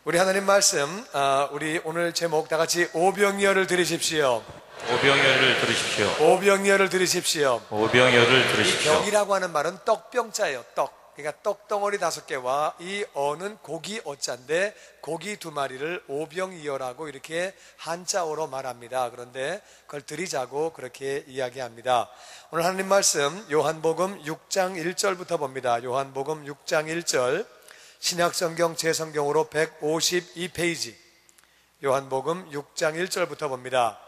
우리 하나님 말씀, 우리 오늘 제목 다 같이 오병이어를 들으십시오. 오병이어를 들으십시오. 오병이어를 들으십시오. 오병이어를 이 들으십시오. 병이라고 하는 말은 떡병자예요. 떡. 그러니까 떡덩어리 5개와 이 어는 고기 어자인데 고기 2마리를 오병이어라고 이렇게 한자어로 말합니다. 그런데 그걸 들이자고 그렇게 이야기합니다. 오늘 하나님 말씀 요한복음 6장 1절부터 봅니다. 요한복음 6장 1절 신약성경 제성경으로 152페이지 요한복음 6장 1절부터 봅니다.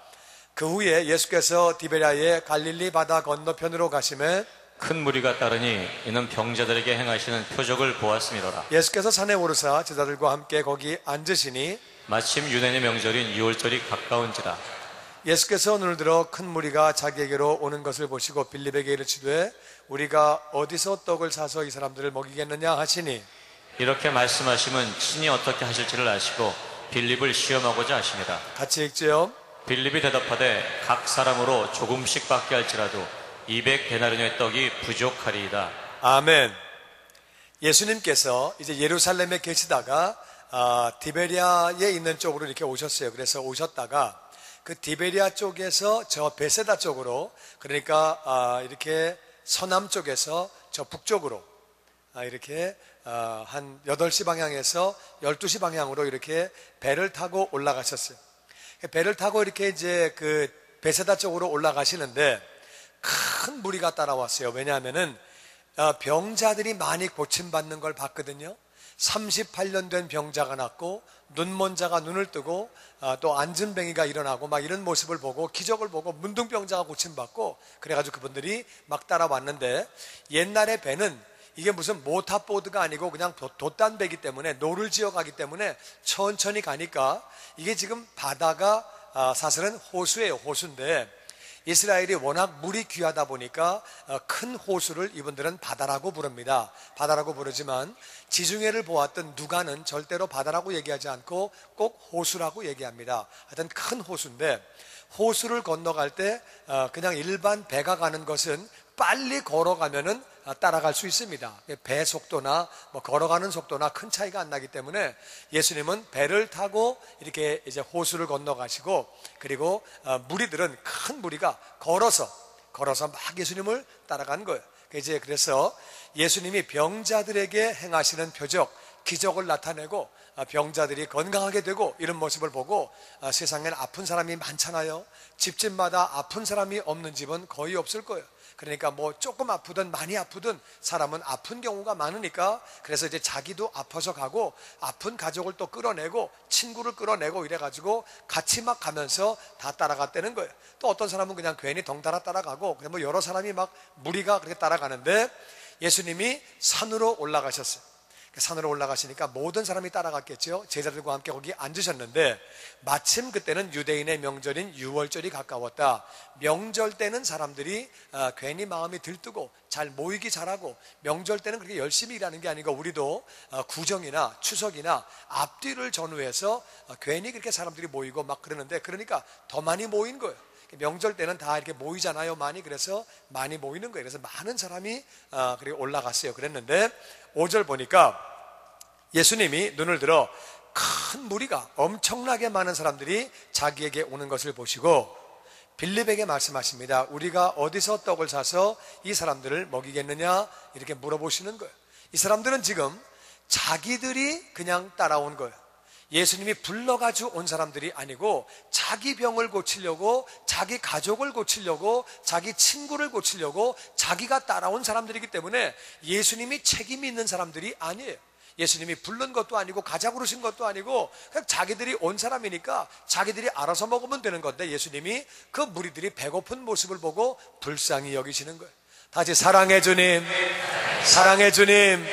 그 후에 예수께서 디베랴의 갈릴리 바다 건너편으로 가시매 큰 무리가 따르니 이는 병자들에게 행하시는 표적을 보았음이로라. 예수께서 산에 오르사 제자들과 함께 거기 앉으시니 마침 유대인의 명절인 유월절이 가까운지라. 예수께서 눈을 들어 큰 무리가 자기에게로 오는 것을 보시고 빌립에게 이르시되 우리가 어디서 떡을 사서 이 사람들을 먹이겠느냐 하시니 이렇게 말씀하시면 친히 어떻게 하실지를 아시고 빌립을 시험하고자 하십니다. 같이 읽지요. 빌립이 대답하되 각 사람으로 조금씩 받게 할지라도 200데나리온의 떡이 부족하리이다. 아멘. 예수님께서 이제 예루살렘에 계시다가 디베랴에 있는 쪽으로 이렇게 오셨어요. 그래서 오셨다가 그 디베랴 쪽에서 저 베세다 쪽으로, 그러니까 이렇게 서남 쪽에서 저 북쪽으로 이렇게 한 8시 방향에서 12시 방향으로 이렇게 배를 타고 올라가셨어요. 배를 타고 이렇게 이제 그 베세다 쪽으로 올라가시는데 큰 무리가 따라왔어요. 왜냐하면은 병자들이 많이 고침받는 걸 봤거든요. 38년 된 병자가 났고 눈먼 자가 눈을 뜨고 또 앉은뱅이가 일어나고 막 이런 모습을 보고 기적을 보고 문둥병자가 고침받고 그래가지고 그분들이 막 따라왔는데, 옛날에 배는 이게 무슨 모타보드가 아니고 그냥 돛단배기 때문에 노를 지어가기 때문에 천천히 가니까 이게 지금 바다가 사실은 호수예요. 호수인데 이스라엘이 워낙 물이 귀하다 보니까 큰 호수를 이분들은 바다라고 부릅니다. 바다라고 부르지만 지중해를 보았던 누가는 절대로 바다라고 얘기하지 않고 꼭 호수라고 얘기합니다. 하여튼 큰 호수인데 호수를 건너갈 때 그냥 일반 배가 가는 것은 빨리 걸어가면은 따라갈 수 있습니다. 배 속도나 뭐 걸어가는 속도나 큰 차이가 안 나기 때문에 예수님은 배를 타고 이렇게 이제 호수를 건너가시고, 그리고 무리들은 큰 무리가 걸어서 막 예수님을 따라간 거예요. 그래서 예수님이 병자들에게 행하시는 표적, 기적을 나타내고 병자들이 건강하게 되고 이런 모습을 보고 세상엔 아픈 사람이 많잖아요. 집집마다 아픈 사람이 없는 집은 거의 없을 거예요. 그러니까 뭐 조금 아프든 많이 아프든 사람은 아픈 경우가 많으니까, 그래서 이제 자기도 아파서 가고 아픈 가족을 또 끌어내고 친구를 끌어내고 이래가지고 같이 막 가면서 다 따라갔다는 거예요. 또 어떤 사람은 그냥 괜히 덩달아 따라가고, 그냥 뭐 여러 사람이 막 무리가 그렇게 따라가는데 예수님이 산으로 올라가셨어요. 산으로 올라가시니까 모든 사람이 따라갔겠죠. 제자들과 함께 거기 앉으셨는데 마침 그때는 유대인의 명절인 유월절이 가까웠다. 명절 때는 사람들이 괜히 마음이 들뜨고 잘 모이기 잘하고, 명절 때는 그렇게 열심히 일하는 게 아니고 우리도 구정이나 추석이나 앞뒤를 전후해서 괜히 그렇게 사람들이 모이고 막 그러는데, 그러니까 더 많이 모인 거예요. 명절 때는 다 이렇게 모이잖아요, 많이. 그래서 많이 모이는 거예요. 그래서 많은 사람이 그리고 올라갔어요. 그랬는데 5절 보니까 예수님이 눈을 들어 큰 무리가, 엄청나게 많은 사람들이 자기에게 오는 것을 보시고 빌립에게 말씀하십니다. 우리가 어디서 떡을 사서 이 사람들을 먹이겠느냐 이렇게 물어보시는 거예요. 이 사람들은 지금 자기들이 그냥 따라온 거예요. 예수님이 불러가지고 온 사람들이 아니고 자기 병을 고치려고, 자기 가족을 고치려고, 자기 친구를 고치려고 자기가 따라온 사람들이기 때문에 예수님이 책임이 있는 사람들이 아니에요. 예수님이 부른 것도 아니고 가자 그러신 것도 아니고 그냥 자기들이 온 사람이니까 자기들이 알아서 먹으면 되는 건데, 예수님이 그 무리들이 배고픈 모습을 보고 불쌍히 여기시는 거예요. 다시 사랑해 주님, 사랑해 주님.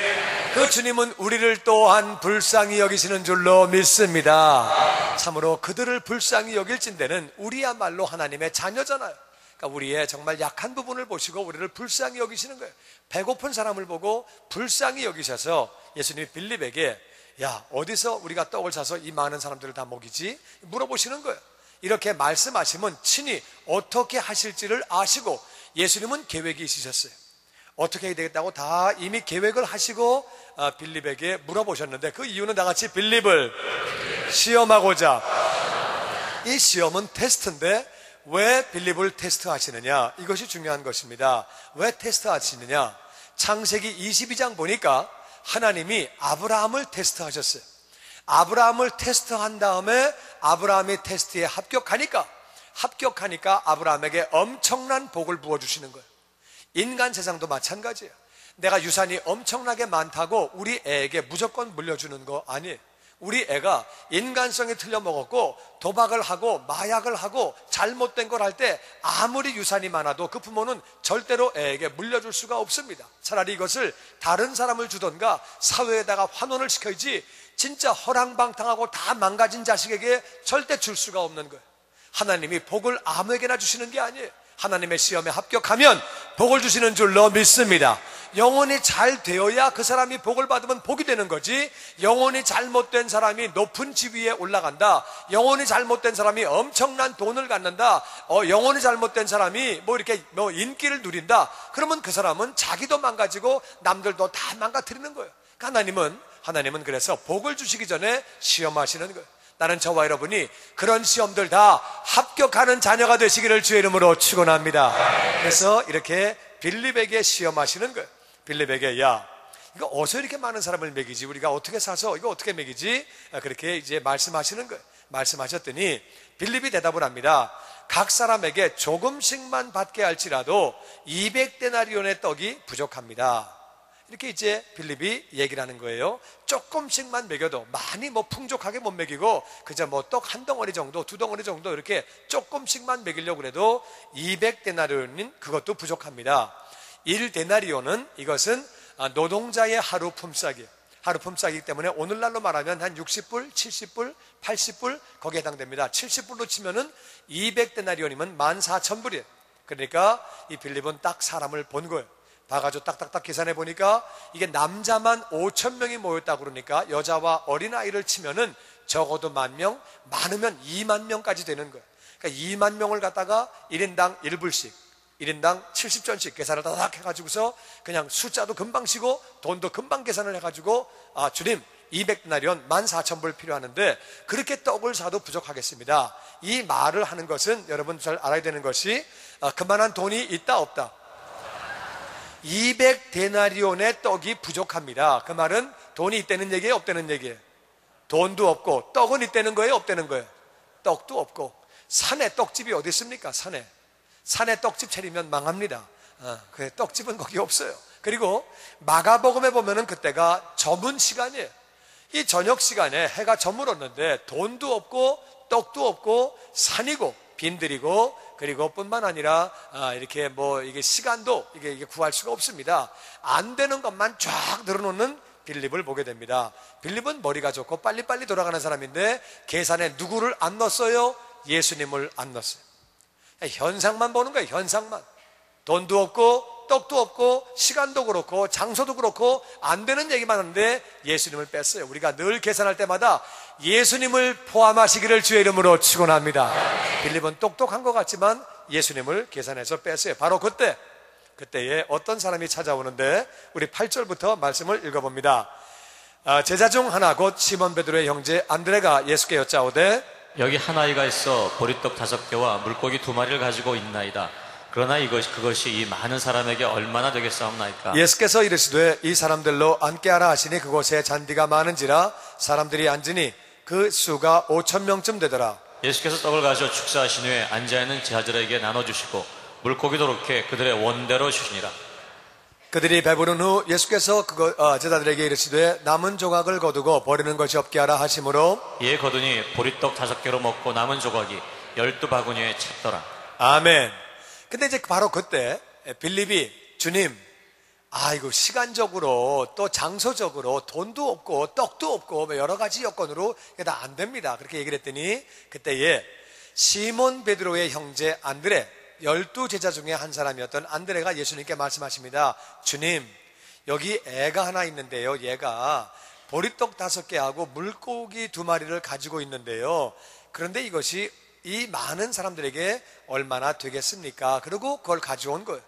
그 주님은 우리를 또한 불쌍히 여기시는 줄로 믿습니다. 참으로 그들을 불쌍히 여길진대는 우리야말로 하나님의 자녀잖아요. 그러니까 우리의 정말 약한 부분을 보시고 우리를 불쌍히 여기시는 거예요. 배고픈 사람을 보고 불쌍히 여기셔서 예수님이 빌립에게 야, 어디서 우리가 떡을 사서 이 많은 사람들을 다 먹이지? 물어보시는 거예요. 이렇게 말씀하시면 친히 어떻게 하실지를 아시고 예수님은 계획이 있으셨어요. 어떻게 해야 되겠다고 다 이미 계획을 하시고 빌립에게 물어보셨는데, 그 이유는 다 같이 빌립을 시험하고자. 이 시험은 테스트인데 왜 빌립을 테스트하시느냐, 이것이 중요한 것입니다. 왜 테스트하시느냐, 창세기 22장 보니까 하나님이 아브라함을 테스트하셨어요. 아브라함을 테스트한 다음에 아브라함이 테스트에 합격하니까 아브라함에게 엄청난 복을 부어주시는 거예요. 인간 세상도 마찬가지예요. 내가 유산이 엄청나게 많다고 우리 애에게 무조건 물려주는 거 아니에요. 우리 애가 인간성이 틀려먹었고 도박을 하고 마약을 하고 잘못된 걸 할 때 아무리 유산이 많아도 그 부모는 절대로 애에게 물려줄 수가 없습니다. 차라리 이것을 다른 사람을 주던가 사회에다가 환원을 시켜야지, 진짜 허랑방탕하고 다 망가진 자식에게 절대 줄 수가 없는 거예요. 하나님이 복을 아무에게나 주시는 게 아니에요. 하나님의 시험에 합격하면 복을 주시는 줄로 믿습니다. 영혼이 잘 되어야 그 사람이 복을 받으면 복이 되는 거지, 영혼이 잘못된 사람이 높은 지위에 올라간다, 영혼이 잘못된 사람이 엄청난 돈을 갖는다, 영혼이 잘못된 사람이 이렇게 인기를 누린다, 그러면 그 사람은 자기도 망가지고 남들도 다 망가뜨리는 거예요. 하나님은 그래서 복을 주시기 전에 시험하시는 거예요. 나는 저와 여러분이 그런 시험들 다 합격하는 자녀가 되시기를 주의 이름으로 축원합니다. 그래서 이렇게 빌립에게 시험하시는 거예요. 빌립에게, 야, 이거 어디서 이렇게 많은 사람을 먹이지? 우리가 어떻게 사서 이거 어떻게 먹이지? 그렇게 이제 말씀하시는 거예요. 말씀하셨더니 빌립이 대답을 합니다. 각 사람에게 조금씩만 받게 할지라도 200데나리온의 떡이 부족합니다. 이렇게 이제 빌립이 얘기를 하는 거예요. 조금씩만 먹여도, 많이 풍족하게 못 먹이고 그저 떡 한 덩어리 정도, 두 덩어리 정도 이렇게 조금씩만 먹이려고 해도 200데나리온인 그것도 부족합니다. 1데나리온은 이것은 노동자의 하루 품삯이에요. 하루 품삯이기 때문에 오늘날로 말하면 한 60불, 70불, 80불 거기에 해당됩니다. 70불로 치면은 200데나리온이면 14,000불이에요. 그러니까 이 빌립은 딱 사람을 본 거예요. 봐가지고 딱딱딱 계산해 보니까 이게 남자만 5,000명이 모였다고 그러니까 여자와 어린아이를 치면은 적어도 10,000명, 많으면 20,000명까지 되는 거예요. 그러니까 20,000명을 갖다가 1인당 1불씩, 1인당 70전씩 계산을 다닥 해가지고서 그냥 숫자도 금방 치고 돈도 금방 계산을 해가지고, 주님 200데나리온 14,000불 필요하는데 그렇게 떡을 사도 부족하겠습니다. 이 말을 하는 것은 여러분 잘 알아야 되는 것이, 그만한 돈이 있다 없다, 200데나리온의 떡이 부족합니다. 그 말은 돈이 있다는 얘기예요, 없다는 얘기예요? 돈도 없고 떡은 있다는 거예요, 없다는 거예요? 떡도 없고. 산에 떡집이 어디 있습니까? 산에 떡집 차리면 망합니다. 그 떡집은 거기 없어요. 그리고 마가복음에 보면은 그때가 저문 시간이에요. 이 저녁 시간에 해가 저물었는데 돈도 없고 떡도 없고 산이고 빈들이고, 그리고 뿐만 아니라 이렇게 이게 시간도 이게 구할 수가 없습니다. 안 되는 것만 쫙 늘어놓는 빌립을 보게 됩니다. 빌립은 머리가 좋고 빨리빨리 돌아가는 사람인데 계산에 누구를 안 넣었어요? 예수님을 안 넣었어요. 현상만 보는 거예요, 현상만. 돈도 없고 떡도 없고 시간도 그렇고 장소도 그렇고 안 되는 얘기만 하는데 예수님을 뺐어요. 우리가 늘 계산할 때마다 예수님을 포함하시기를 주의 이름으로 축원합니다. 빌립은 똑똑한 것 같지만 예수님을 계산해서 뺐어요. 바로 그때에 어떤 사람이 찾아오는데 우리 8절부터 말씀을 읽어봅니다. 제자 중 하나 곧 시몬 베드로의 형제 안드레가 예수께 여짜오되, 여기 한 아이가 있어 보리떡 5개와 물고기 2마리를 가지고 있나이다. 그러나 그것이 이 많은 사람에게 얼마나 되겠사옵나이까? 예수께서 이르시되 이 사람들로 앉게 하라 하시니 그곳에 잔디가 많은지라 사람들이 앉으니 그 수가 5,000명쯤 되더라. 예수께서 떡을 가져 축사하신 후에 앉아있는 제자들에게 나눠주시고 물고기도 그렇게 그들의 원대로 주시니라. 그들이 배부른 후 예수께서 제자들에게 이르시되 남은 조각을 거두고 버리는 것이 없게 하라 하시므로 이에 거두니 보리떡 5개로 먹고 남은 조각이 12바구니에 찼더라. 아멘. 근데 이제 바로 그때 빌립이, 주님, 이거 시간적으로 또 장소적으로 돈도 없고 떡도 없고 여러 가지 여건으로 이게 다 안 됩니다. 그렇게 얘기를 했더니 그때에 시몬 베드로의 형제 안드레, 12제자 중에 한 사람이었던 안드레가 예수님께 말씀하십니다. 주님, 여기 애가 하나 있는데요, 얘가 보리떡 5개하고 물고기 2마리를 가지고 있는데요, 그런데 이것이 이 많은 사람들에게 얼마나 되겠습니까? 그리고 그걸 가져온 거예요.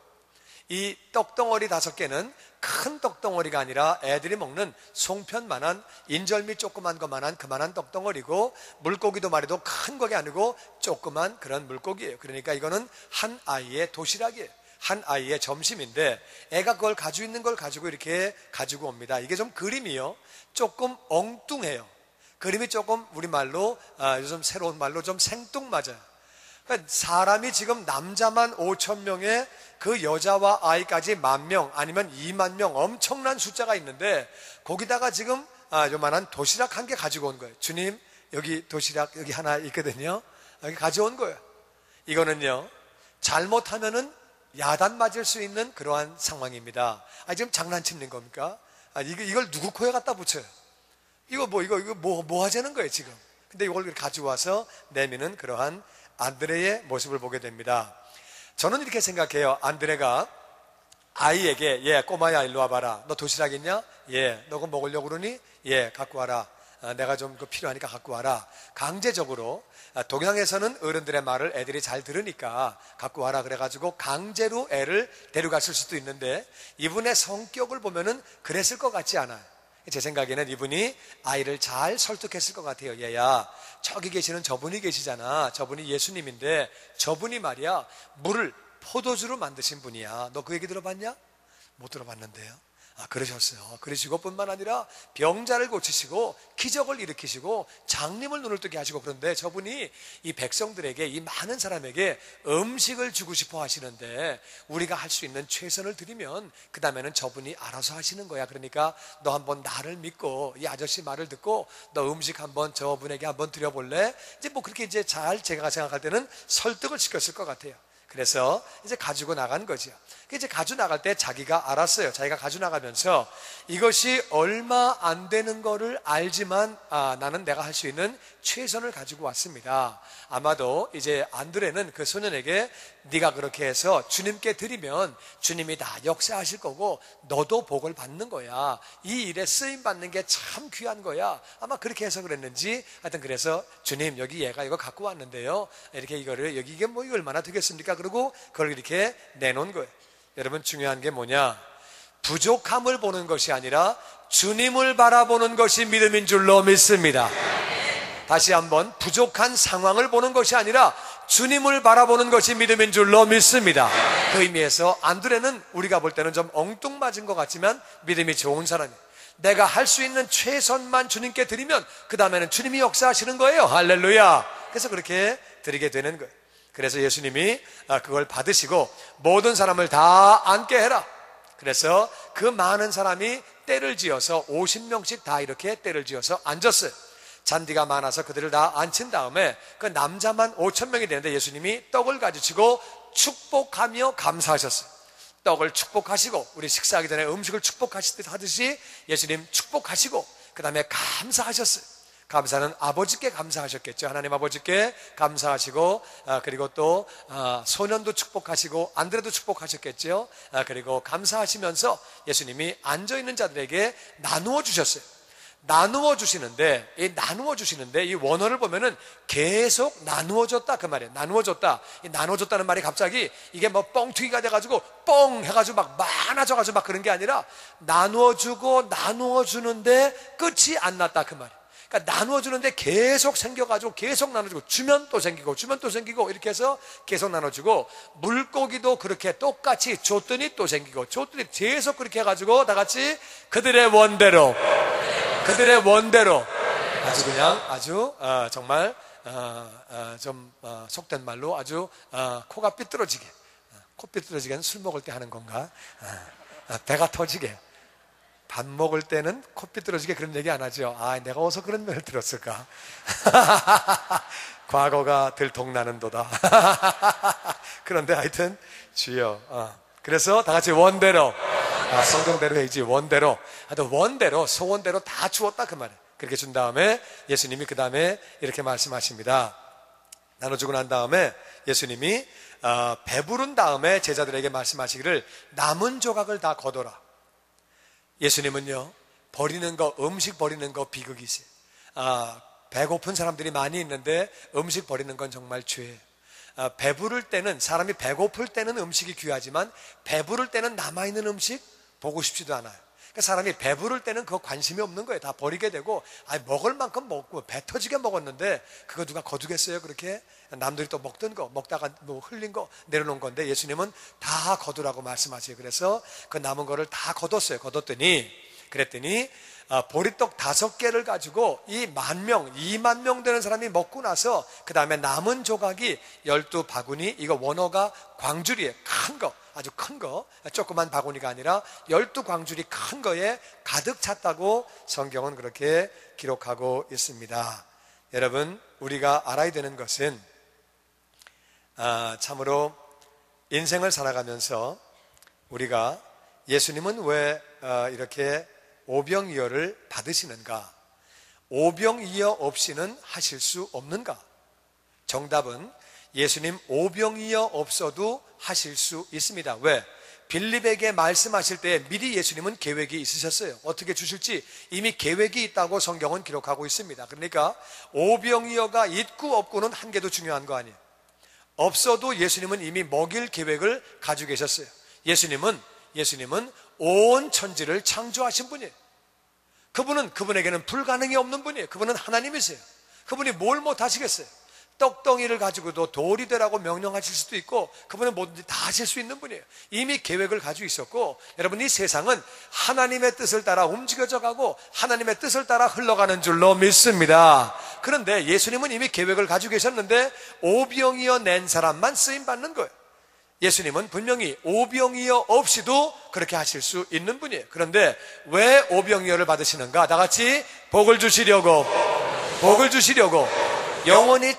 이 떡덩어리 5개는 큰 떡덩어리가 아니라 애들이 먹는 송편만한, 인절미 조그만 것만한 그만한 떡덩어리고, 물고기도 말이도 큰 거게 아니고 조그만 그런 물고기예요. 그러니까 이거는 한 아이의 도시락이에요. 한 아이의 점심인데, 애가 그걸 가지고 있는 걸 가지고 이렇게 가지고 옵니다. 이게 좀 그림이요, 조금 엉뚱해요. 그림이 조금 우리말로, 요즘 새로운 말로 좀 생뚱맞아요. 그러니까 사람이 지금 남자만 5,000명에 그 여자와 아이까지 10,000명 아니면 20,000명 엄청난 숫자가 있는데, 거기다가 지금 요만한 도시락 한 개 가지고 온 거예요. 주님, 여기 도시락 여기 하나 있거든요. 여기 가져온 거예요. 이거는요, 잘못하면은 야단 맞을 수 있는 그러한 상황입니다. 지금 장난치는 겁니까? 이걸 누구 코에 갖다 붙여요? 이거 뭐 하자는 거예요, 지금. 근데 이걸 가지고 와서 내미는 그러한 안드레의 모습을 보게 됩니다. 저는 이렇게 생각해요. 안드레가 아이에게, 꼬마야, 일로 와봐라. 너 도시락 있냐? 너 그거 먹으려고 그러니? 갖고 와라. 내가 좀 필요하니까 갖고 와라. 강제적으로, 동양에서는 어른들의 말을 애들이 잘 들으니까 갖고 와라 그래가지고 강제로 애를 데려갔을 수도 있는데, 이분의 성격을 보면은 그랬을 것 같지 않아요. 제 생각에는 이분이 아이를 잘 설득했을 것 같아요. 얘야, 저기 계시는 저분이 계시잖아. 저분이 예수님인데, 저분이 말이야 물을 포도주로 만드신 분이야. 너 그 얘기 들어봤냐? 못 들어봤는데요. 그러셨어요. 그러시고 뿐만 아니라 병자를 고치시고 기적을 일으키시고 장님을 눈을 뜨게 하시고, 그런데 저분이 이 백성들에게, 이 많은 사람에게 음식을 주고 싶어 하시는데, 우리가 할 수 있는 최선을 드리면 그 다음에는 저분이 알아서 하시는 거야. 그러니까 너 한번 나를 믿고 이 아저씨 말을 듣고 너 음식 한번 저분에게 한번 드려볼래? 이제 그렇게 이제 잘, 제가 생각할 때는 설득을 시켰을 것 같아요. 그래서 이제 가지고 나간 거죠. 이제 가지고 나갈 때 자기가 알았어요. 자기가 가지고 나가면서 이것이 얼마 안 되는 거를 알지만, 나는 내가 할 수 있는 최선을 가지고 왔습니다. 아마도 이제 안드레는 그 소년에게, 네가 그렇게 해서 주님께 드리면 주님이 다 역사하실 거고 너도 복을 받는 거야. 이 일에 쓰임 받는 게 참 귀한 거야. 아마 그렇게 해서 그랬는지, 하여튼 그래서 주님, 여기 얘가 이거 갖고 왔는데요, 이렇게 이거를, 여기 이게 이거 얼마나 되겠습니까? 그리고 그걸 이렇게 내놓은 거예요. 여러분, 중요한 게 뭐냐? 부족함을 보는 것이 아니라 주님을 바라보는 것이 믿음인 줄로 믿습니다. 다시 한번, 부족한 상황을 보는 것이 아니라 주님을 바라보는 것이 믿음인 줄로 믿습니다. 그 의미에서 안드레는 우리가 볼 때는 좀 엉뚱맞은 것 같지만 믿음이 좋은 사람이에요. 내가 할 수 있는 최선만 주님께 드리면 그 다음에는 주님이 역사하시는 거예요. 할렐루야. 그래서 그렇게 드리게 되는 거예요. 그래서 예수님이 그걸 받으시고 모든 사람을 다 앉게 해라. 그래서 그 많은 사람이 때를 지어서 50명씩 다 이렇게 때를 지어서 앉았어요. 잔디가 많아서 그들을 다 앉힌 다음에 그 남자만 5,000명이 되는데, 예수님이 떡을 가지시고 축복하며 감사하셨어요. 떡을 축복하시고, 우리 식사하기 전에 음식을 축복하시듯이 예수님 축복하시고 그 다음에 감사하셨어요. 감사는 아버지께 감사하셨겠죠. 하나님 아버지께 감사하시고, 그리고 또 소년도 축복하시고 안드레도 축복하셨겠죠. 그리고 감사하시면서 예수님이 앉아있는 자들에게 나누어 주셨어요. 나누어 주시는데, 이 원어를 보면은 계속 나누어줬다 그 말이에요. 나누어줬다. 이 나누어줬다는 말이 갑자기 이게 뻥튀기가 돼가지고 뻥 해가지고 막 많아져가지고 막 그런 게 아니라, 나누어주고 나누어주는데 끝이 안 났다 그 말이에요. 그러니까 나누어주는데 계속 생겨가지고 계속 나눠주고, 주면 또 생기고 주면 또 생기고 이렇게 해서 계속 나눠주고, 물고기도 그렇게 똑같이 줬더니 또 생기고 줬더니 계속 그렇게 해가지고 다 같이 그들의 원대로 아주 그냥 정말 좀 속된 말로 아주 코가 삐뚤어지게, 코 삐뚤어지게는 술 먹을 때 하는 건가? 배가 터지게, 밥 먹을 때는 코 삐뚤어지게 그런 얘기 안 하죠. 내가 어디서 그런 말을 들었을까? 과거가 들통나는도다. 그런데 하여튼 주여, 그래서 다 같이 원대로, 성경대로 해야지, 원대로, 하여튼 원대로, 소원대로 다 주었다 그 말이에요. 그렇게 준 다음에 예수님이 그 다음에 이렇게 말씀하십니다. 나눠주고 난 다음에 예수님이 배부른 다음에 제자들에게 말씀하시기를, 남은 조각을 다 거둬라. 예수님은요, 버리는 거, 음식 버리는 거 비극이세요. 배고픈 사람들이 많이 있는데 음식 버리는 건 정말 죄예요. 배부를 때는, 사람이 배고플 때는 음식이 귀하지만 배부를 때는 남아있는 음식 보고 싶지도 않아요. 그러니까 사람이 배부를 때는 그거 관심이 없는 거예요. 다 버리게 되고, 먹을 만큼 먹고 배 터지게 먹었는데 그거 누가 거두겠어요? 그렇게 남들이 또 먹던 거, 먹다가 뭐 흘린 거 내려놓은 건데 예수님은 다 거두라고 말씀하세요. 그래서 그 남은 거를 다 거뒀어요. 그랬더니 보리떡 5개를 가지고 이 10,000명, 20,000명 되는 사람이 먹고 나서 그 다음에 남은 조각이 12바구니, 이거 원어가 광주리에 큰 거, 아주 큰 거, 조그만 바구니가 아니라 12광주리 큰 거에 가득 찼다고 성경은 그렇게 기록하고 있습니다. 여러분, 우리가 알아야 되는 것은 참으로 인생을 살아가면서 우리가 예수님은 왜 이렇게 오병이어를 받으시는가? 오병이어 없이는 하실 수 없는가? 정답은 예수님 오병이어 없어도 하실 수 있습니다. 왜? 빌립에게 말씀하실 때 미리 예수님은 계획이 있으셨어요. 어떻게 주실지 이미 계획이 있다고 성경은 기록하고 있습니다. 그러니까 오병이어가 있고 없고는 한 개도 중요한 거 아니에요. 없어도 예수님은 이미 먹일 계획을 가지고 계셨어요. 예수님은 온 천지를 창조하신 분이에요. 그분에게는 불가능이 없는 분이에요. 그분은 하나님이세요. 그분이 뭘 못하시겠어요? 떡덩이를 가지고도 돌이 되라고 명령하실 수도 있고, 그분은 뭐든지 다 하실 수 있는 분이에요. 이미 계획을 가지고 있었고, 여러분, 이 세상은 하나님의 뜻을 따라 움직여져 가고 하나님의 뜻을 따라 흘러가는 줄로 믿습니다. 그런데 예수님은 이미 계획을 가지고 계셨는데 오병이어 낸 사람만 쓰임받는 거예요. 예수님은 분명히 오병이어 없이도 그렇게 하실 수 있는 분이에요. 그런데 왜 오병이어를 받으시는가? 다 같이 복을 주시려고, 영혼이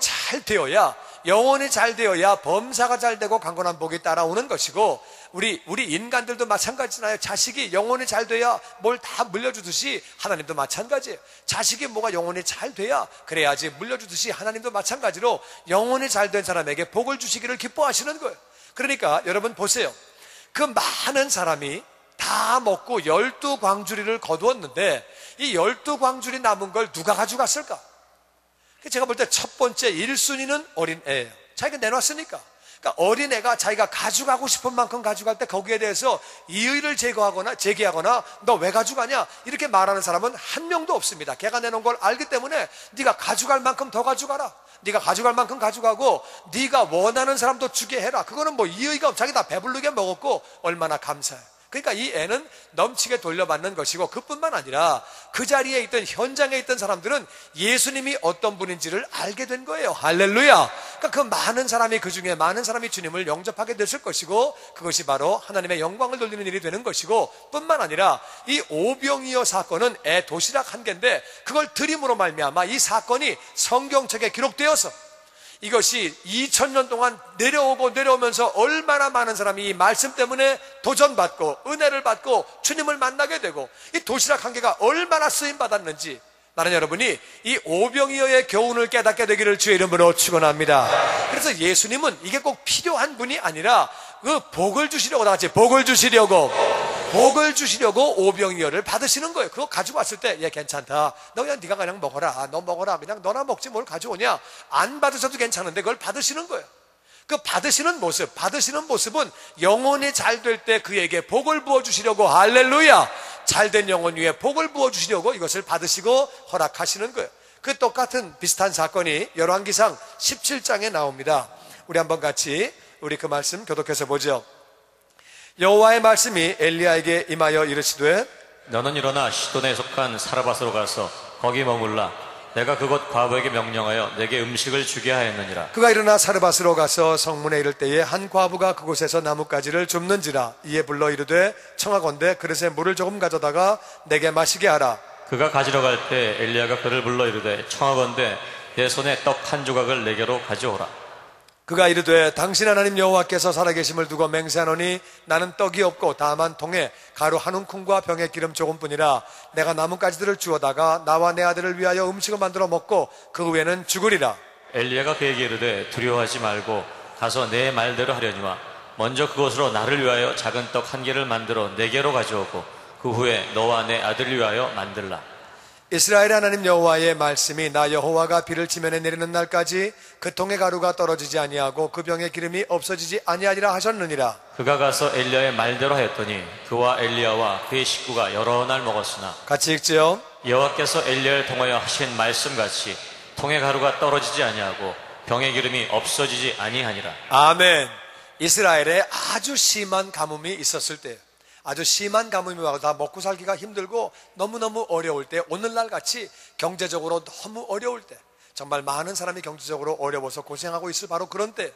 잘 되어야 범사가 잘 되고 강건한 복이 따라오는 것이고, 우리 인간들도 마찬가지잖아요. 자식이 영혼이 잘 돼야 뭘 다 물려주듯이 하나님도 마찬가지예요. 자식이 뭐가 영혼이 잘 돼야 그래야지 물려주듯이 하나님도 마찬가지로 영혼이 잘 된 사람에게 복을 주시기를 기뻐하시는 거예요. 그러니까 여러분 보세요. 그 많은 사람이 다 먹고 12광주리를 거두었는데 이 12광주리 남은 걸 누가 가져갔을까? 제가 볼 때 첫 번째 1순위는 어린애예요. 자기가 내놨으니까. 그러니까 어린애가 자기가 가져가고 싶은 만큼 가져갈 때 거기에 대해서 이의를 제기하거나 너 왜 가져가냐 이렇게 말하는 사람은 한 명도 없습니다. 걔가 내놓은 걸 알기 때문에 네가 가져갈 만큼 더 가져가라. 네가 가져갈 만큼 가져가고 네가 원하는 사람도 주게 해라. 그거는 뭐 이의가 없어. 자기 다 배부르게 먹었고 얼마나 감사해. 그러니까 이 애는 넘치게 돌려받는 것이고, 그뿐만 아니라 그 자리에 있던, 현장에 있던 사람들은 예수님이 어떤 분인지를 알게 된 거예요. 할렐루야. 그러니까 그 많은 사람이, 그 중에 많은 사람이 주님을 영접하게 됐을 것이고, 그것이 바로 하나님의 영광을 돌리는 일이 되는 것이고, 뿐만 아니라 이 오병이어 사건은 애 도시락 한 개인데 그걸 드림으로 말미암아 이 사건이 성경책에 기록되어서 이것이 2000년 동안 내려오면서 얼마나 많은 사람이 이 말씀 때문에 도전받고 은혜를 받고 주님을 만나게 되고, 이 도시락 한 개가 얼마나 쓰임받았는지 나는 여러분이 이 오병이어의 교훈을 깨닫게 되기를 주의 이름으로 축원합니다. 그래서 예수님은 이게 꼭 필요한 분이 아니라 그 복을 주시려고, 다 같이 복을 주시려고 오병이어를 받으시는 거예요. 그거 가지고 왔을 때 얘 괜찮다, 너 그냥 네가 그냥 먹어라, 너 먹어라, 그냥 너나 먹지 뭘 가져오냐, 안 받으셔도 괜찮은데 그걸 받으시는 거예요. 그 받으시는 모습은 영혼이 잘 될 때 그에게 복을 부어주시려고, 할렐루야, 잘된 영혼 위에 복을 부어주시려고 이것을 받으시고 허락하시는 거예요. 그 똑같은 비슷한 사건이 열왕기상 17장에 나옵니다. 우리 한번 같이 우리 그 말씀 교독해서 보죠. 여호와의 말씀이 엘리야에게 임하여 이르시되, 너는 일어나 시돈에 속한 사르밧으로 가서 거기 머물라. 내가 그곳 과부에게 명령하여 내게 음식을 주게 하였느니라. 그가 일어나 사르밧으로 가서 성문에 이를 때에 한 과부가 그곳에서 나뭇가지를 줍는지라. 이에 불러 이르되, 청하건대 그릇에 물을 조금 가져다가 내게 마시게 하라. 그가 가지러 갈 때 엘리야가 그를 불러 이르되, 청하건대 내 손에 떡 한 조각을 내게로 가져오라. 그가 이르되, 당신 하나님 여호와께서 살아계심을 두고 맹세하노니 나는 떡이 없고 다만 통에 가루 한 움큼과 병에 기름 조금뿐이라. 내가 나뭇가지들을 주워다가 나와 내 아들을 위하여 음식을 만들어 먹고 그 후에는 죽으리라. 엘리야가 그에게 이르되, 두려워하지 말고 가서 내 말대로 하려니와 먼저 그곳으로 나를 위하여 작은 떡 한 개를 만들어 내게로 가져오고 그 후에 너와 내 아들을 위하여 만들라. 이스라엘의 하나님 여호와의 말씀이 나 여호와가 비를 지면에 내리는 날까지 그 통의 가루가 떨어지지 아니하고 그 병의 기름이 없어지지 아니하리라 하셨느니라. 그가 가서 엘리야의 말대로 하였더니 그와 엘리야와 그의 식구가 여러 날 먹었으나 같이 읽지요. 여호와께서 엘리야를 통하여 하신 말씀같이 통의 가루가 떨어지지 아니하고 병의 기름이 없어지지 아니하니라. 아멘. 이스라엘에 아주 심한 가뭄이 있었을 때, 아주 심한 가뭄이 와서 다 먹고 살기가 힘들고 너무너무 어려울 때, 오늘날 같이 경제적으로 너무 어려울 때, 정말 많은 사람이 경제적으로 어려워서 고생하고 있을 바로 그런 때,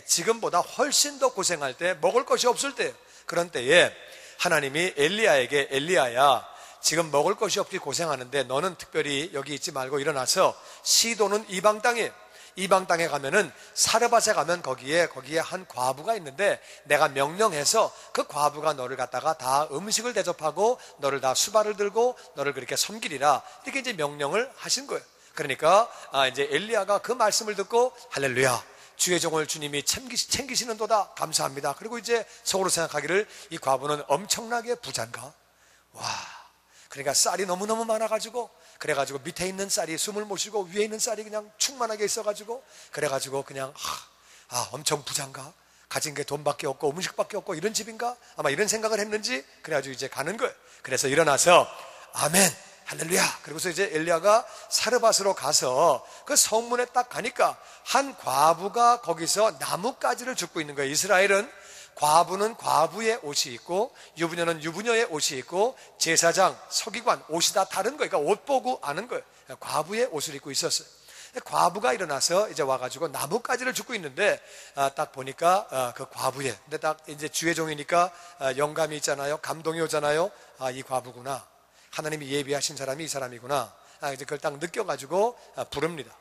지금보다 훨씬 더 고생할 때, 먹을 것이 없을 때, 그런 때에 하나님이 엘리야에게 엘리야야, 지금 먹을 것이 없기 고생하는데 너는 특별히 여기 있지 말고 일어나서 시도는 이방 땅에, 이방 땅에 가면은 사르밧에 가면 거기에 한 과부가 있는데 내가 명령해서 그 과부가 너를 갖다가 다 음식을 대접하고 너를 다 수발을 들고 너를 그렇게 섬기리라, 이렇게 이제 명령을 하신 거예요. 그러니까 이제 엘리야가 그 말씀을 듣고 할렐루야, 주의 종을 주님이 챙기시는도다, 감사합니다. 그리고 이제 속으로 생각하기를 이 과부는 엄청나게 부자인가? 와, 그러니까 쌀이 너무너무 많아가지고, 그래가지고 밑에 있는 쌀이 숨을 못 쉬고 위에 있는 쌀이 그냥 충만하게 있어가지고, 그래가지고 그냥 엄청 부자인가? 가진 게 돈밖에 없고 음식밖에 없고 이런 집인가? 아마 이런 생각을 했는지 그래가지고 이제 가는 거예요. 그래서 일어나서 아멘 할렐루야, 그리고서 이제 엘리야가 사르밧으로 가서 그 성문에 딱 가니까 한 과부가 거기서 나뭇가지를 줍고 있는 거예요. 이스라엘은 과부는 과부의 옷이 있고 유부녀는 유부녀의 옷이 있고 제사장, 서기관 옷이 다 다른 거예요. 그러니까 옷 보고 아는 거예요. 과부의 옷을 입고 있었어요. 과부가 일어나서 이제 와가지고 나뭇가지를 줍고 있는데 딱 보니까 그 과부의, 근데 딱 이제 주의 종이니까 영감이 있잖아요. 감동이 오잖아요. 이 과부구나, 하나님이 예비하신 사람이 이 사람이구나. 이제 그걸 딱 느껴가지고 부릅니다.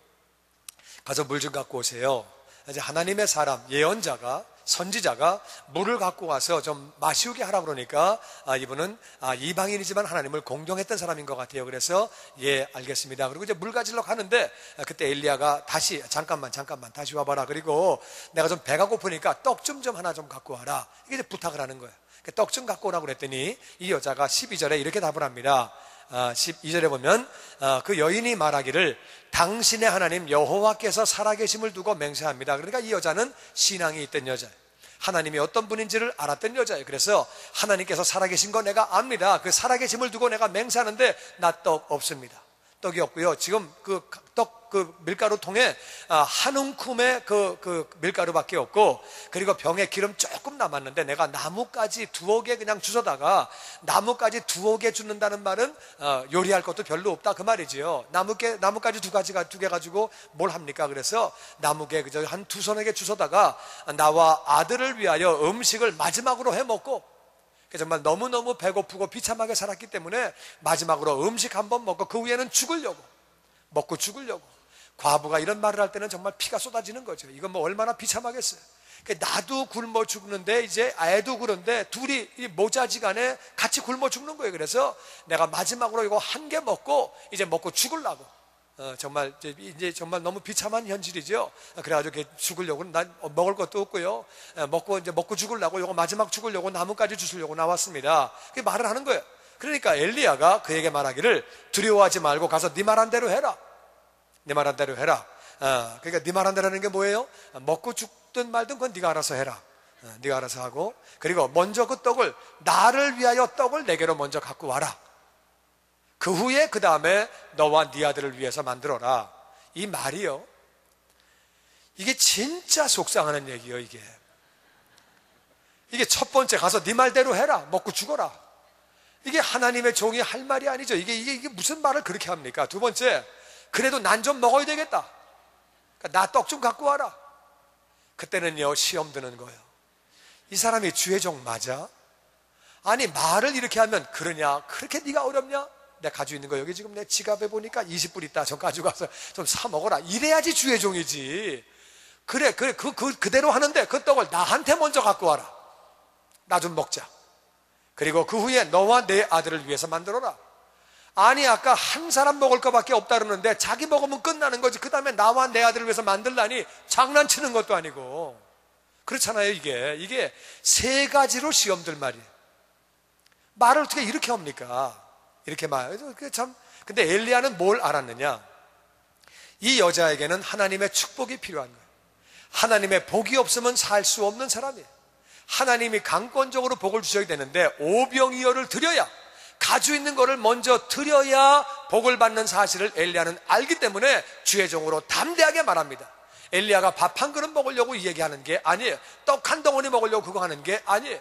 가서 물 좀 갖고 오세요. 이제 하나님의 사람, 예언자가, 선지자가 물을 갖고 와서 좀 마시우게 하라고 그러니까 이분은 이방인이지만 하나님을 공경했던 사람인 것 같아요. 그래서 예 알겠습니다. 그리고 이제 물 가지러 가는데 그때 엘리야가 다시 잠깐만 다시 와봐라. 그리고 내가 좀 배가 고프니까 떡 좀 하나 좀 갖고 와라. 이게 이제 부탁을 하는 거예요. 떡 좀 갖고 오라고 그랬더니 이 여자가 12절에 이렇게 답을 합니다. 12절에 보면 그 여인이 말하기를 당신의 하나님 여호와께서 살아계심을 두고 맹세합니다. 그러니까 이 여자는 신앙이 있던 여자예요. 하나님이 어떤 분인지를 알았던 여자예요. 그래서 하나님께서 살아계신 거 내가 압니다. 그 살아계심을 두고 내가 맹세하는데 나 떡 없습니다. 떡이 없고요. 지금 그 밀가루 통에 한 움큼의 그 밀가루밖에 없고, 그리고 병에 기름 조금 남았는데 내가 나뭇가지 2개 그냥 주워다가, 나뭇가지 2개 줍는다는 말은 요리할 것도 별로 없다 그 말이지요. 나뭇가지 2개 가지고 뭘 합니까? 그래서 나무개 그저 한 2서너 개 주워다가 나와 아들을 위하여 음식을 마지막으로 해 먹고, 정말 너무너무 배고프고 비참하게 살았기 때문에 마지막으로 음식 한번 먹고 그 후에는 먹고 죽으려고. 과부가 이런 말을 할 때는 정말 피가 쏟아지는 거죠. 이건 뭐 얼마나 비참하겠어요. 나도 굶어 죽는데 이제 애도 그런데 둘이 모자지간에 같이 굶어 죽는 거예요. 그래서 내가 마지막으로 이거 한 개 먹고 이제 먹고 죽으려고. 정말 이제 정말 너무 비참한 현실이죠. 그래가지고 이렇게 죽으려고, 난 먹을 것도 없고요. 먹고 죽으려고, 이거 마지막 죽으려고 나뭇가지 주시려고 나왔습니다. 그 말을 하는 거예요. 그러니까 엘리야가 그에게 말하기를 두려워하지 말고 가서 네 말한 대로 해라. 네 말한 대로 해라. 그러니까 네 말한 대로 하는 게 뭐예요? 먹고 죽든 말든 그건 네가 알아서 해라. 네가 알아서 하고, 그리고 먼저 그 떡을, 나를 위하여 떡을 내게로 먼저 갖고 와라. 그 후에 그 다음에 너와 네 아들을 위해서 만들어라. 이 말이요, 이게 진짜 속상하는 얘기예요. 이게 첫 번째 가서 네 말대로 해라, 먹고 죽어라. 이게 하나님의 종이 할 말이 아니죠. 이게 무슨 말을 그렇게 합니까? 두 번째, 그래도 난 좀 먹어야 되겠다. 그러니까 나 떡 좀 갖고 와라. 그때는요 시험 드는 거예요. 이 사람이 주의 종 맞아? 아니 말을 이렇게 하면 그러냐? 그렇게 네가 어렵냐? 내가 가지고 있는 거 여기 지금 내 지갑에 보니까 20불 있다. 좀 가지고 가서 좀 사 먹어라. 이래야지 주의 종이지. 그래 그대로 하는데 그 떡을 나한테 먼저 갖고 와라. 나 좀 먹자. 그리고 그 후에 너와 내 아들을 위해서 만들어라. 아니 아까 한 사람 먹을 거밖에 없다 그러는데 자기 먹으면 끝나는 거지. 그 다음에 나와 내 아들을 위해서 만들라니 장난치는 것도 아니고. 그렇잖아요. 이게 세 가지로 시험들 말이에요. 말을 어떻게 이렇게 합니까? 이렇게 말. 참 근데 엘리야는 뭘 알았느냐? 이 여자에게는 하나님의 축복이 필요한 거예요. 하나님의 복이 없으면 살 수 없는 사람이에요. 하나님이 강권적으로 복을 주셔야 되는데 오병이어를 드려야, 가지고 있는 것을 먼저 드려야 복을 받는 사실을 엘리야는 알기 때문에 주의 종으로 담대하게 말합니다. 엘리야가 밥 한 그릇 먹으려고 얘기하는 게 아니에요. 떡 한 덩어리 먹으려고 그거 하는 게 아니에요.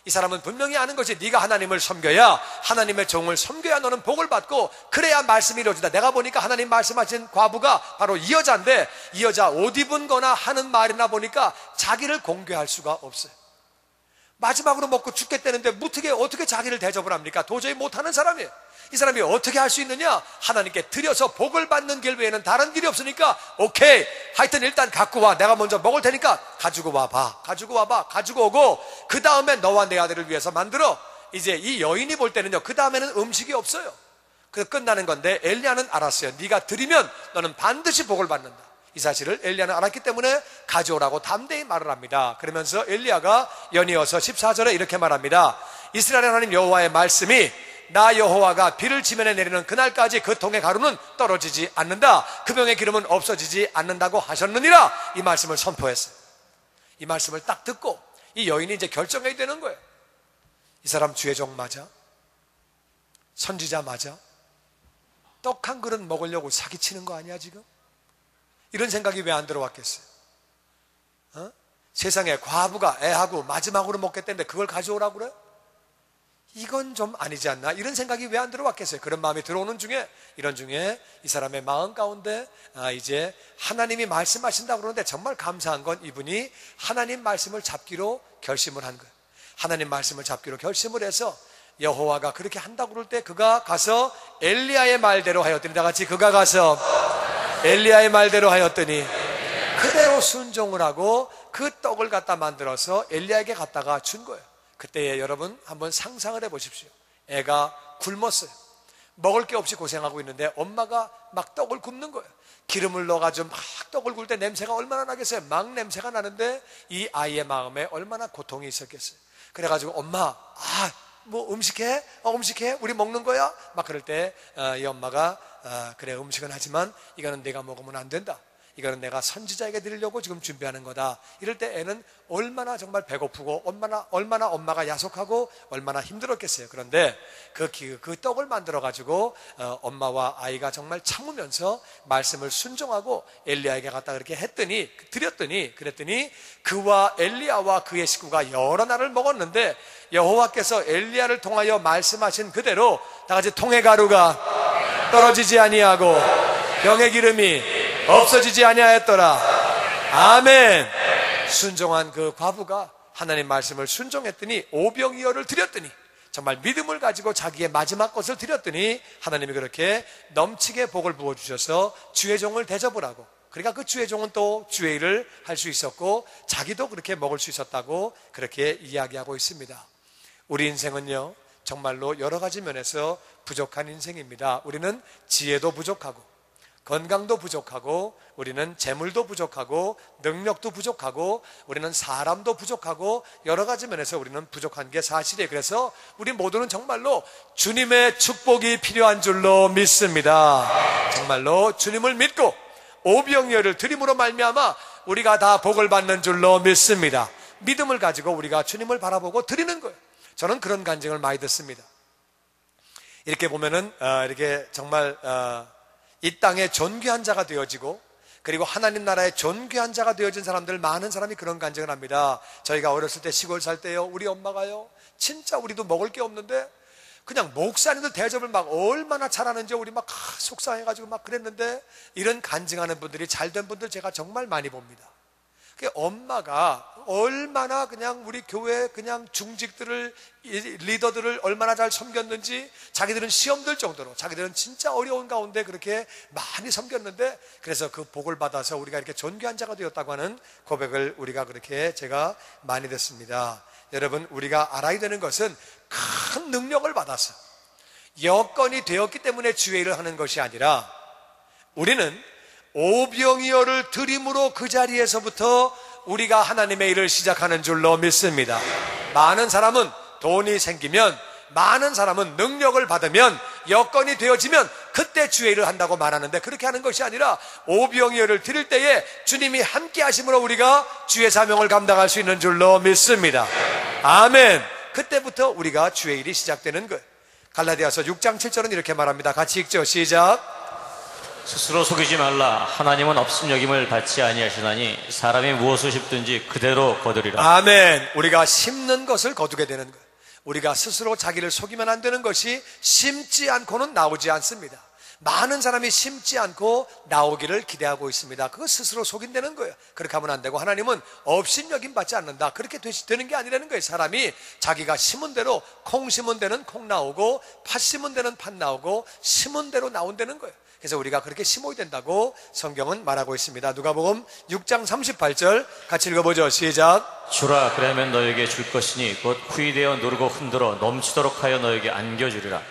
이 사람은 분명히 아는 것이 네가 하나님을 섬겨야, 하나님의 종을 섬겨야 너는 복을 받고 그래야 말씀이 이루어진다. 내가 보니까 하나님 말씀하신 과부가 바로 이 여자인데, 이 여자 옷 입은 거나 하는 말이나 보니까 자기를 공개할 수가 없어요. 마지막으로 먹고 죽겠다는데 어떻게 자기를 대접을 합니까? 도저히 못하는 사람이에요. 이 사람이 어떻게 할 수 있느냐? 하나님께 드려서 복을 받는 길 외에는 다른 길이 없으니까 오케이, 하여튼 일단 갖고 와. 내가 먼저 먹을 테니까 가지고 와봐. 가지고 오고 그 다음에 너와 내 아들을 위해서 만들어. 이제 이 여인이 볼 때는요, 그 다음에는 음식이 없어요. 그래서 끝나는 건데 엘리야는 알았어요. 네가 드리면 너는 반드시 복을 받는다. 이 사실을 엘리야는 알았기 때문에 가져오라고 담대히 말을 합니다. 그러면서 엘리야가 연이어서 14절에 이렇게 말합니다. 이스라엘 하나님 여호와의 말씀이 나 여호와가 비를 지면에 내리는 그날까지 그 통의 가루는 떨어지지 않는다. 그 병의 기름은 없어지지 않는다고 하셨느니라. 이 말씀을 선포했어요. 이 말씀을 딱 듣고 이 여인이 이제 결정해야 되는 거예요. 이 사람 주의 종 맞아? 선지자 맞아? 떡 한 그릇 먹으려고 사기치는 거 아니야 지금? 이런 생각이 왜 안 들어왔겠어요? 세상에 과부가 애하고 마지막으로 먹겠다는데 그걸 가져오라고 그래? 이건 좀 아니지 않나? 이런 생각이 왜 안 들어왔겠어요? 그런 마음이 들어오는 중에, 이런 중에 이 사람의 마음 가운데 이제 하나님이 말씀하신다고 그러는데 정말 감사한 건 이분이 하나님 말씀을 잡기로 결심을 한 거예요. 하나님 말씀을 잡기로 결심을 해서 여호와가 그렇게 한다고 그럴 때 그가 가서 엘리야의 말대로 하였더니, 다 같이 그가 가서 엘리야의 말대로 하였더니 그대로 순종을 하고 그 떡을 갖다 만들어서 엘리야에게 갖다가 준 거예요. 그때에 여러분 한번 상상을 해보십시오. 애가 굶었어요. 먹을 게 없이 고생하고 있는데 엄마가 막 떡을 굽는 거예요. 기름을 넣어가지고 막 떡을 굴 때 냄새가 얼마나 나겠어요. 막 냄새가 나는데 이 아이의 마음에 얼마나 고통이 있었겠어요. 그래가지고 엄마, 뭐 음식해? 음식해? 우리 먹는 거야? 막 그럴 때 이 엄마가 그래, 음식은 하지만 이거는 내가 먹으면 안 된다. 이거는 내가 선지자에게 드리려고 지금 준비하는 거다. 이럴 때 애는 얼마나 정말 배고프고 얼마나 엄마가 야속하고 얼마나 힘들었겠어요. 그런데 그 떡을 만들어 가지고 엄마와 아이가 정말 참으면서 말씀을 순종하고 엘리야에게 갖다 그렇게 그랬더니 그와 엘리야와 그의 식구가 여러 날을 먹었는데 여호와께서 엘리야를 통하여 말씀하신 그대로 다 같이 통의 가루가 떨어지지 아니하고 병의 기름이 없어지지 아니하였더라. 아멘. 순종한 그 과부가 하나님 말씀을 순종했더니 오병이어를 드렸더니, 정말 믿음을 가지고 자기의 마지막 것을 드렸더니 하나님이 그렇게 넘치게 복을 부어주셔서 주의 종을 대접을 하고, 그러니까 그 주의 종은 또 주의 일을 할 수 있었고 자기도 그렇게 먹을 수 있었다고 그렇게 이야기하고 있습니다. 우리 인생은요, 정말로 여러 가지 면에서 부족한 인생입니다. 우리는 지혜도 부족하고 건강도 부족하고, 우리는 재물도 부족하고, 능력도 부족하고, 우리는 사람도 부족하고, 여러 가지 면에서 우리는 부족한 게 사실이에요. 그래서 우리 모두는 정말로 주님의 축복이 필요한 줄로 믿습니다. 정말로 주님을 믿고 오병이어를 드림으로 말미암아 우리가 다 복을 받는 줄로 믿습니다. 믿음을 가지고 우리가 주님을 바라보고 드리는 거예요. 저는 그런 간증을 많이 듣습니다. 이렇게 보면은 이렇게 정말 이 땅의 존귀한 자가 되어지고, 그리고 하나님 나라의 존귀한 자가 되어진 사람들, 많은 사람이 그런 간증을 합니다. 저희가 어렸을 때 시골 살 때요, 우리 엄마가요, 진짜 우리도 먹을 게 없는데 그냥 목사님들 대접을 막 얼마나 잘하는지 우리 막 속상해가지고 막 그랬는데, 이런 간증하는 분들이 잘된 분들 제가 정말 많이 봅니다. 그 엄마가 얼마나 그냥 우리 교회 그냥 중직들을, 리더들을 얼마나 잘 섬겼는지, 자기들은 시험 들 정도로, 자기들은 진짜 어려운 가운데 그렇게 많이 섬겼는데, 그래서 그 복을 받아서 우리가 이렇게 존귀한 자가 되었다고 하는 고백을 우리가 그렇게 제가 많이 듣습니다. 여러분, 우리가 알아야 되는 것은 큰 능력을 받아서 여건이 되었기 때문에 주의 일을 하는 것이 아니라, 우리는 오병이어를 드림으로 그 자리에서부터 우리가 하나님의 일을 시작하는 줄로 믿습니다. 많은 사람은 돈이 생기면, 많은 사람은 능력을 받으면, 여건이 되어지면 그때 주의 일을 한다고 말하는데, 그렇게 하는 것이 아니라 오병이어를 드릴 때에 주님이 함께 하심으로 우리가 주의 사명을 감당할 수 있는 줄로 믿습니다. 아멘. 그때부터 우리가 주의 일이 시작되는 거예요. 갈라디아서 6장 7절은 이렇게 말합니다. 같이 읽죠. 시작. 스스로 속이지 말라. 하나님은 없음 여김을 받지 아니하시나니 사람이 무엇을 심든지 그대로 거두리라. 아멘. 우리가 심는 것을 거두게 되는 거예요. 우리가 스스로 자기를 속이면 안 되는 것이 심지 않고는 나오지 않습니다. 많은 사람이 심지 않고 나오기를 기대하고 있습니다. 그거 스스로 속인다는 거예요. 그렇게 하면 안 되고, 하나님은 없인 여김 받지 않는다. 그렇게 되는 게 아니라는 거예요. 사람이 자기가 심은 대로, 콩 심은 데는 콩 나오고 팥 심은 데는 팥 나오고 심은 대로 나온다는 거예요. 그래서 우리가 그렇게 심어야 된다고 성경은 말하고 있습니다. 누가복음 6장 38절 같이 읽어보죠. 시작. 주라 그러면 너에게 줄 것이니 곧 후이되어 누르고 흔들어 넘치도록 하여 너에게 안겨주리라.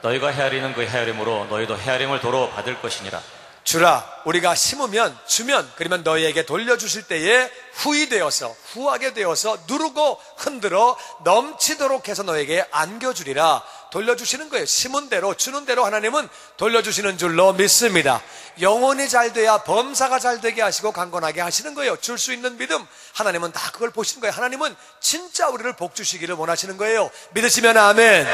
너희가 헤아리는 그 헤아림으로 너희도 헤아림을 도로 받을 것이니라. 주라, 우리가 심으면 주면, 그러면 너희에게 돌려주실 때에 후하게 되어서 누르고 흔들어 넘치도록 해서 너에게 안겨주리라. 돌려주시는 거예요. 심은 대로 주는 대로 하나님은 돌려주시는 줄로 믿습니다. 영혼이 잘 돼야 범사가 잘 되게 하시고 강건하게 하시는 거예요. 줄 수 있는 믿음, 하나님은 다 그걸 보시는 거예요. 하나님은 진짜 우리를 복 주시기를 원하시는 거예요. 믿으시면 아멘.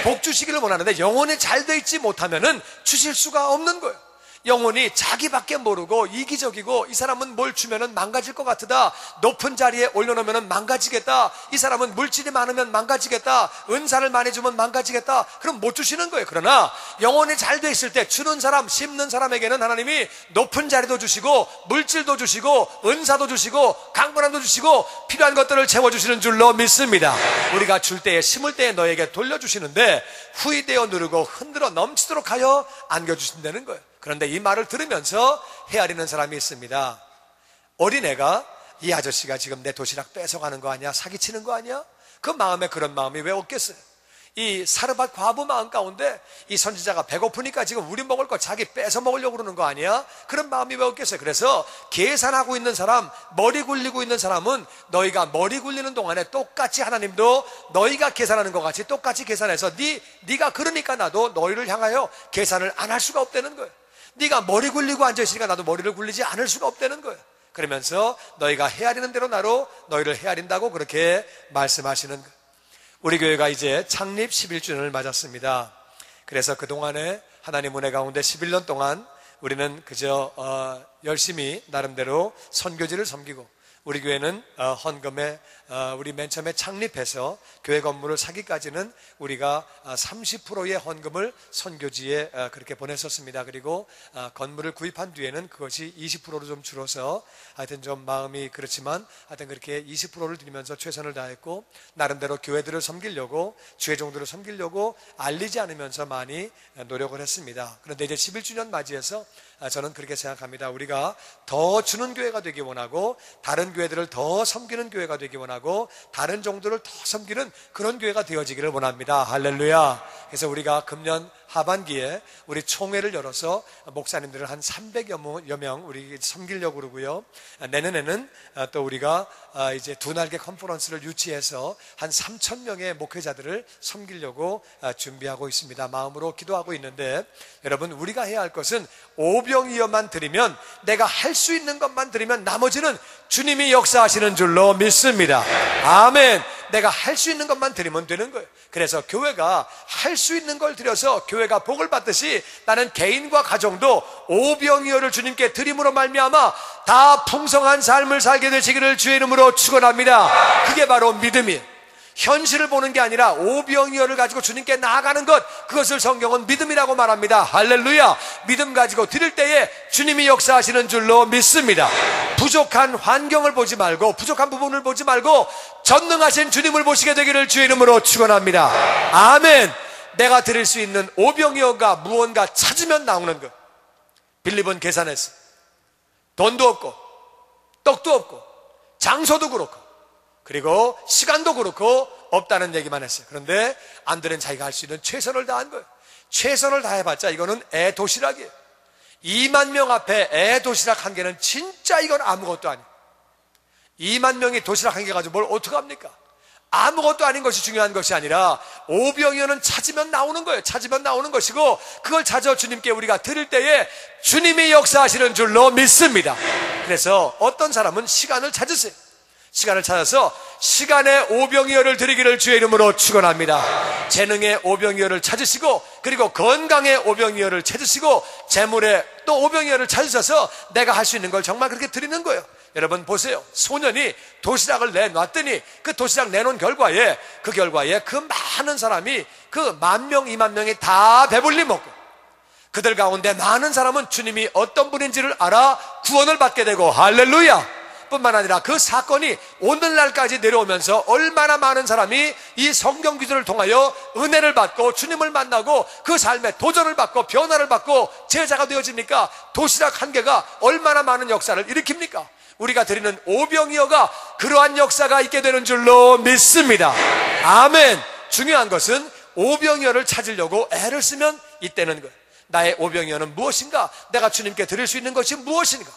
복 주시기를 원하는데 영혼이 잘 돼 있지 못하면은 주실 수가 없는 거예요. 영혼이 자기밖에 모르고 이기적이고, 이 사람은 뭘 주면은 망가질 것 같다, 높은 자리에 올려놓으면 망가지겠다, 이 사람은 물질이 많으면 망가지겠다, 은사를 많이 주면 망가지겠다, 그럼 못 주시는 거예요. 그러나 영혼이 잘 돼 있을 때 주는 사람, 심는 사람에게는 하나님이 높은 자리도 주시고 물질도 주시고 은사도 주시고 강건함도 주시고 필요한 것들을 채워주시는 줄로 믿습니다. 우리가 줄 때에, 심을 때에 너에게 돌려주시는데 후이되어 누르고 흔들어 넘치도록 하여 안겨주신다는 거예요. 그런데 이 말을 들으면서 헤아리는 사람이 있습니다. 어린애가 이 아저씨가 지금 내 도시락 뺏어가는 거 아니야? 사기치는 거 아니야? 그 마음에 그런 마음이 왜 없겠어요? 이 사르밧 과부 마음 가운데 이 선지자가 배고프니까 지금 우리 먹을 거 자기 뺏어 먹으려고 그러는 거 아니야? 그런 마음이 왜 없겠어요? 그래서 계산하고 있는 사람, 머리 굴리고 있는 사람은 너희가 머리 굴리는 동안에 똑같이 하나님도 너희가 계산하는 것 같이 똑같이 계산해서 네가 그러니까 나도 너희를 향하여 계산을 안 할 수가 없다는 거예요. 네가 머리 굴리고 앉아있으니까 나도 머리를 굴리지 않을 수가 없다는 거예요. 그러면서 너희가 헤아리는 대로 나로 너희를 헤아린다고 그렇게 말씀하시는 거예요. 우리 교회가 이제 창립 11주년을 맞았습니다. 그래서 그동안에 하나님 은혜 가운데 11년 동안 우리는 그저 열심히 나름대로 선교지를 섬기고, 우리 교회는 헌금에 우리 맨 처음에 창립해서 교회 건물을 사기까지는 우리가 30%의 헌금을 선교지에 그렇게 보냈었습니다. 그리고 건물을 구입한 뒤에는 그것이 20%로 좀 줄어서, 하여튼 좀 마음이 그렇지만 하여튼 그렇게 20%를 드리면서 최선을 다했고, 나름대로 교회들을 섬기려고, 주의 종들을 섬기려고 알리지 않으면서 많이 노력을 했습니다. 그런데 이제 11주년 맞이해서 저는 그렇게 생각합니다. 우리가 더 주는 교회가 되기 원하고, 다른 교회들을 더 섬기는 교회가 되기 원하고, 다른 종들을 더 섬기는 그런 교회가 되어지기를 원합니다. 할렐루야. 그래서 우리가 금년 하반기에 우리 총회를 열어서 목사님들을 한 300여 명 우리 섬기려고 그러고요. 내년에는 또 우리가 이제 두 날개 컨퍼런스를 유치해서 한 3,000명의 목회자들을 섬기려고 준비하고 있습니다. 마음으로 기도하고 있는데, 여러분, 우리가 해야 할 것은 오병이어만 드리면, 내가 할 수 있는 것만 드리면 나머지는 주님이 역사하시는 줄로 믿습니다. 아멘. 내가 할 수 있는 것만 드리면 되는 거예요. 그래서 교회가 할 수 있는 걸 드려서 교회가 복을 받듯이, 나는 개인과 가정도 오병이어를 주님께 드림으로 말미암아 다 풍성한 삶을 살게 되시기를 주의 이름으로 축원합니다. 그게 바로 믿음이에요. 현실을 보는 게 아니라 오병이어를 가지고 주님께 나아가는 것, 그것을 성경은 믿음이라고 말합니다. 할렐루야. 믿음 가지고 드릴 때에 주님이 역사하시는 줄로 믿습니다. 부족한 환경을 보지 말고, 부족한 부분을 보지 말고 전능하신 주님을 보시게 되기를 주의 이름으로 축원합니다. 아멘. 내가 드릴 수 있는 오병이어가 무언가 찾으면 나오는 것. 빌립은 계산했어. 돈도 없고 떡도 없고 장소도 그렇고 그리고 시간도 그렇고 없다는 얘기만 했어요. 그런데 안드레는 자기가 할 수 있는 최선을 다한 거예요. 최선을 다해봤자 이거는 애 도시락이에요. 2만 명 앞에 애 도시락 한 개는 진짜 이건 아무것도 아니에요. 2만 명이 도시락 한 개 가지고 뭘 어떡합니까? 아무것도 아닌 것이 중요한 것이 아니라 오병이어는 찾으면 나오는 거예요. 찾으면 나오는 것이고, 그걸 찾아 주님께 우리가 드릴 때에 주님이 역사하시는 줄로 믿습니다. 그래서 어떤 사람은 시간을 찾으세요. 시간을 찾아서 시간의 오병이어를 드리기를 주의 이름으로 축원합니다. 재능의 오병이어를 찾으시고, 그리고 건강의 오병이어를 찾으시고, 재물의 또 오병이어를 찾으셔서 내가 할 수 있는 걸 정말 그렇게 드리는 거예요. 여러분 보세요. 소년이 도시락을 내놨더니 그 도시락 내놓은 결과에 그 많은 사람이 그 10,000명, 20,000명이 다 배불리 먹고, 그들 가운데 많은 사람은 주님이 어떤 분인지를 알아 구원을 받게 되고, 할렐루야. 뿐만 아니라 그 사건이 오늘날까지 내려오면서 얼마나 많은 사람이 이 성경 기도를 통하여 은혜를 받고 주님을 만나고 그 삶에 도전을 받고 변화를 받고 제자가 되어집니까? 도시락 한 개가 얼마나 많은 역사를 일으킵니까? 우리가 드리는 오병이어가 그러한 역사가 있게 되는 줄로 믿습니다. 아멘. 중요한 것은 오병이어를 찾으려고 애를 쓰면 이때는 거예요. 나의 오병이어는 무엇인가? 내가 주님께 드릴 수 있는 것이 무엇인가?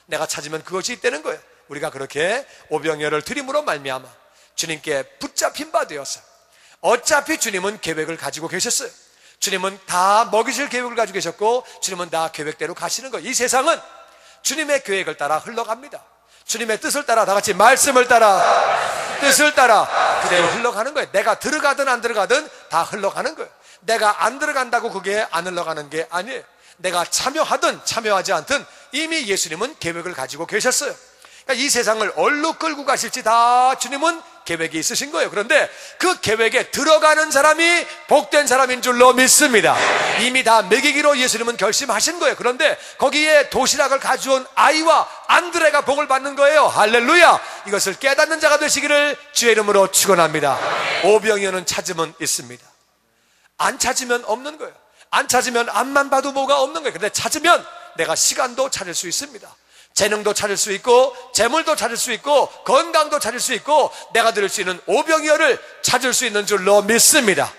내가 찾으면 그것이 있다는 거예요. 우리가 그렇게 오병이어를 드림으로 말미암아 주님께 붙잡힌 바 되었어요. 어차피 주님은 계획을 가지고 계셨어요. 주님은 다 먹이실 계획을 가지고 계셨고, 주님은 다 계획대로 가시는 거예요. 이 세상은 주님의 계획을 따라 흘러갑니다. 주님의 뜻을 따라, 다 같이 말씀을 따라, 뜻을 따라 그대로 흘러가는 거예요. 내가 들어가든 안 들어가든 다 흘러가는 거예요. 내가 안 들어간다고 그게 안 흘러가는 게 아니에요. 내가 참여하든 참여하지 않든 이미 예수님은 계획을 가지고 계셨어요. 그러니까 이 세상을 어디로 끌고 가실지 다 주님은 계획이 있으신 거예요. 그런데 그 계획에 들어가는 사람이 복된 사람인 줄로 믿습니다. 이미 다 먹이기로 예수님은 결심하신 거예요. 그런데 거기에 도시락을 가져온 아이와 안드레가 복을 받는 거예요. 할렐루야. 이것을 깨닫는 자가 되시기를 주의 이름으로 축원합니다. 오병이어는 찾으면 있습니다. 안 찾으면 없는 거예요. 안 찾으면 앞만 봐도 뭐가 없는 거예요. 그런데 찾으면 내가 시간도 찾을 수 있습니다. 재능도 찾을 수 있고, 재물도 찾을 수 있고, 건강도 찾을 수 있고, 내가 드릴 수 있는 오병이어를 찾을 수 있는 줄로 믿습니다.